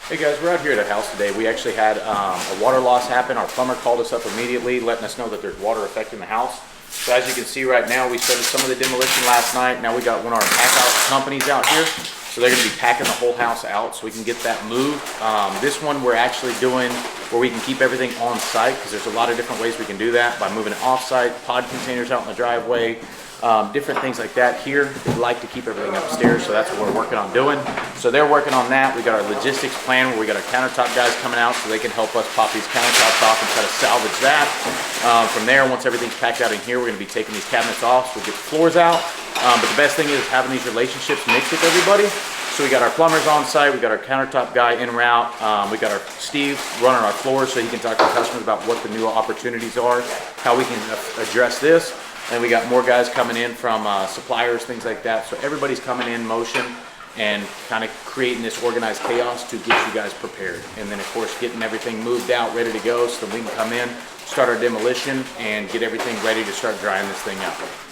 Hey guys, we're out here at a house today. We actually had a water loss happen. Our plumber called us up immediately, letting us know that there's water affecting the house. So as you can see right now, we started some of the demolition last night. Now we got one of our pack out companies out here. So they're gonna be packing the whole house out so we can get that moved. This one we're actually doing where we can keep everything on site, because there's a lot of different ways we can do that, by moving it off site, pod containers out in the driveway, different things like that. Here, we'd like to keep everything upstairs, so that's what we're working on doing. So they're working on that. We got our logistics plan where we got our countertop guys coming out so they can help us pop these countertops off and try to salvage that. From there, once everything's packed out in here, we're gonna be taking these cabinets off, so we'll get the floors out. But the best thing is having these relationships mixed with everybody. So we got our plumbers on site, we got our countertop guy en route, we got our Steve running our floors so he can talk to customers about what the new opportunities are, how we can address this. And we got more guys coming in from suppliers, things like that. So everybody's coming in motion and kind of creating this organized chaos to get you guys prepared. And then of course getting everything moved out, ready to go, so that we can come in, start our demolition and get everything ready to start drying this thing out.